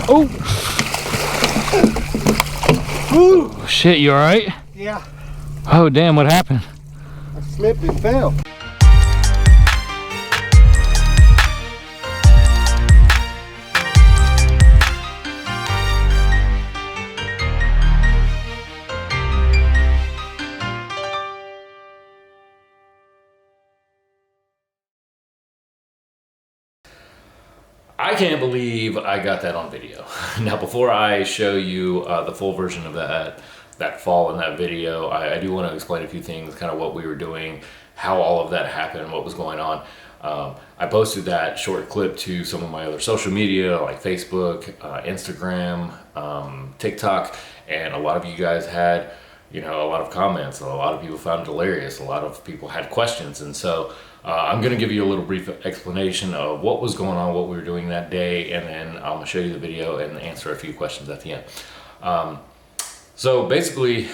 Oh! Ooh. Shit, you alright? Yeah. Oh damn, what happened? I slipped and fell. I can't believe I got that on video. Now, before I show you the full version of that fall in that video, I do want to explain a few things, kind of what we were doing, how all of that happened, what was going on. I posted that short clip to some of my other social media like Facebook, Instagram, TikTok, and a lot of you guys had, you know, a lot of comments. A lot of people found it hilarious. A lot of people had questions, and so I'm going to give you a little brief explanation of what was going on, what we were doing that day, and then I'm going to show you the video and answer a few questions at the end. So basically,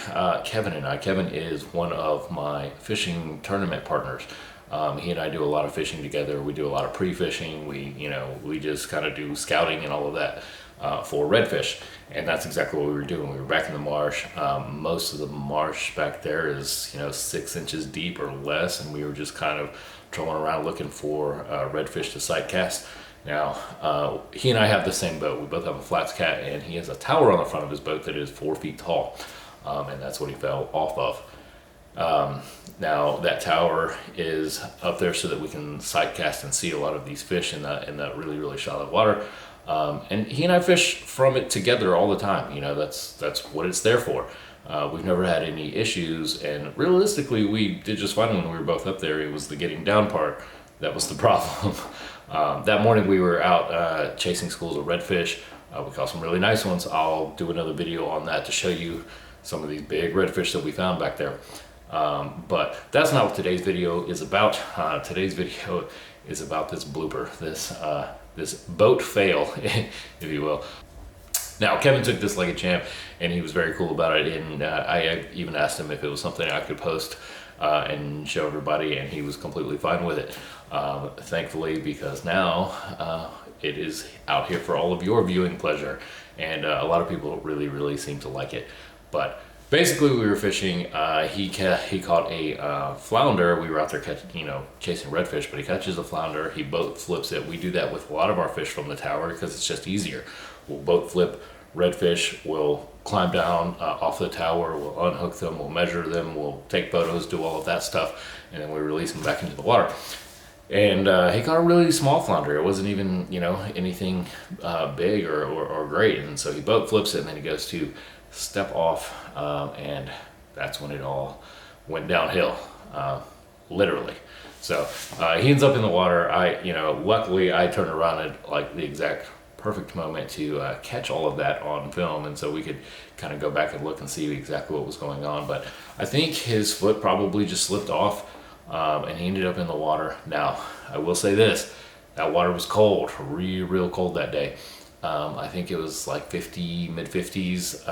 Kevin is one of my fishing tournament partners. He and I do a lot of fishing together. We do a lot of pre-fishing. We just kind of do scouting and all of that for redfish, and that's exactly what we were doing. We were back in the marsh. Most of the marsh back there is 6 inches deep or less, and we were just kind of trolling around looking for redfish to sight cast. Now, he and I have the same boat. We both have a flats cat, and he has a tower on the front of his boat that is 4 feet tall, and that's what he fell off of. Now that tower is up there so that we can sight cast and see a lot of these fish in that really, really shallow water. And he and I fish from it together all the time. That's what it's there for. We've never had any issues, and realistically we did just fine when we were both up there. It was the getting down part that was the problem. That morning we were out chasing schools of redfish. We caught some really nice ones. I'll do another video on that to show you some of these big redfish that we found back there. But that's not what today's video is about. Today's video is about this blooper, this boat fail, if you will. Now, Kevin took this like a champ, and he was very cool about it, and I even asked him if it was something I could post and show everybody, and he was completely fine with it. Thankfully, because now it is out here for all of your viewing pleasure, and a lot of people really, really seem to like it. But basically, we were fishing. He caught a flounder. We were out there chasing redfish, but he catches a flounder. He boat flips it. We do that with a lot of our fish from the tower because it's just easier. We'll boat flip redfish. We'll climb down off the tower. We'll unhook them. We'll measure them. We'll take photos, do all of that stuff, and then we release them back into the water. And he caught a really small flounder. It wasn't even anything big or great. And so he boat flips it, and then he goes to step off, and that's when it all went downhill, literally. So he ends up in the water. Luckily I turned around at like the exact perfect moment to catch all of that on film, and so we could kind of go back and look and see exactly what was going on. But I think his foot probably just slipped off, and he ended up in the water. Now, I will say this, that water was cold, real cold that day. I think it was like mid-50s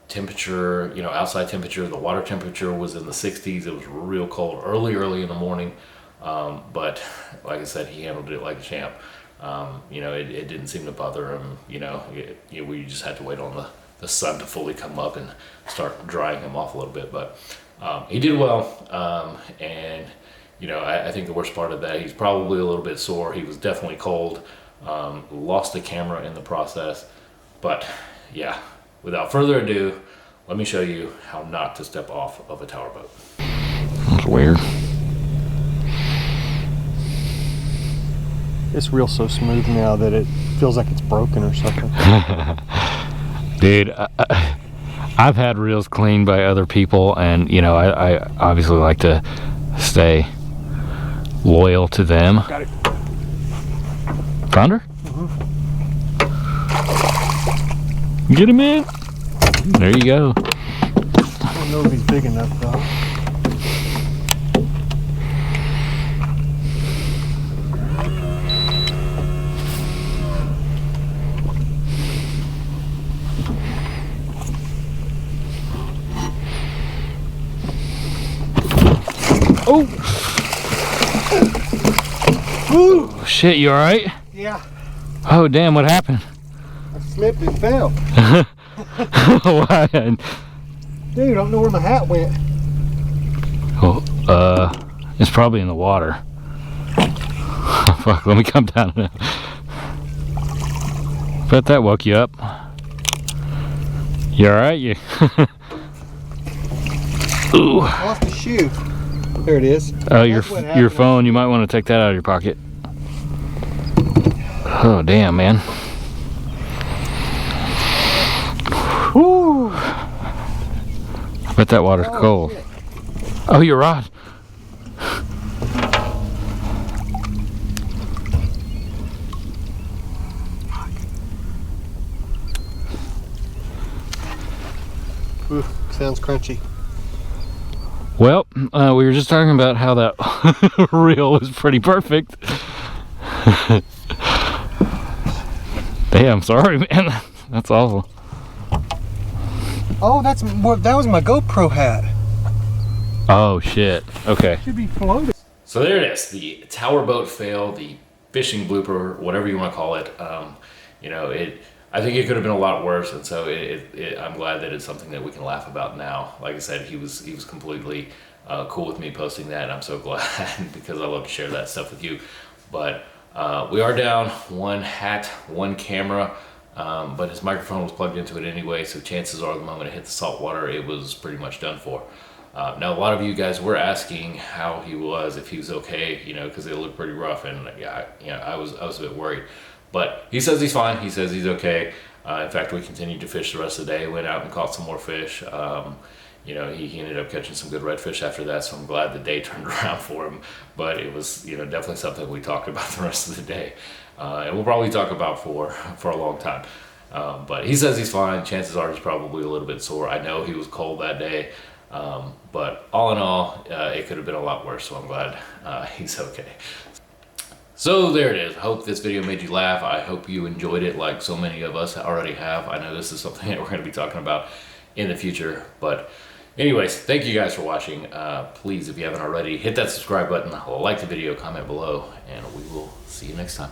temperature, outside temperature. The water temperature was in the 60s. It was real cold early in the morning. But like I said, he handled it like a champ. It didn't seem to bother him. We just had to wait on the sun to fully come up and start drying him off a little bit. But he did well. And I think the worst part of that, he's probably a little bit sore. He was definitely cold. Lost the camera in the process. But yeah, without further ado, let me show you how not to step off of a tower boat. That's weird. This reel's so smooth now that it feels like it's broken or something. Dude, I've had reels cleaned by other people, and I obviously like to stay loyal to them. Got it. Flounder? Get him in. There you go. I don't know if he's big enough though. Oh! Ooh, shit, you alright? Yeah. Oh, damn, what happened? slipped and fell. Why? Dude, I don't know where my hat went. Oh, it's probably in the water. Fuck, let me come down now. Bet that woke you up. You alright? You Ooh. I lost the shoe. There it is. Oh, your phone, you might want to take that out of your pocket. Oh, damn, man. Woo! I bet that water's cold. Shit. Oh, your rod. Ooh, sounds crunchy. Well, we were just talking about how that reel was pretty perfect. Damn, sorry, man. That's awful. Oh, that was my GoPro hat. Oh, shit. Okay. Should be floating. So there it is, the tower boat fail, the fishing blooper, whatever you want to call it. You know, I think it could have been a lot worse, and so I'm glad that it's something that we can laugh about now. Like I said, he was completely cool with me posting that, and I'm so glad because I love to share that stuff with you. But we are down one hat, one camera, but his microphone was plugged into it anyway, so chances are the moment it hit the salt water, it was pretty much done for. Now, a lot of you guys were asking how he was, if he was okay, you know, because it looked pretty rough, and yeah, I was a bit worried. But he says he's fine. He says he's okay. In fact, we continued to fish the rest of the day. Went out and caught some more fish. You know, he ended up catching some good redfish after that, so I'm glad the day turned around for him. But it was, you know, definitely something we talked about the rest of the day, and we'll probably talk about for a long time. But he says he's fine. Chances are he's probably a little bit sore. I know he was cold that day, but all in all, it could have been a lot worse. So I'm glad he's okay. So there it is. I hope this video made you laugh. I hope you enjoyed it like so many of us already have. I know this is something that we're going to be talking about in the future. But anyways, thank you guys for watching. Please, if you haven't already, hit that subscribe button, like the video, comment below, and we will see you next time.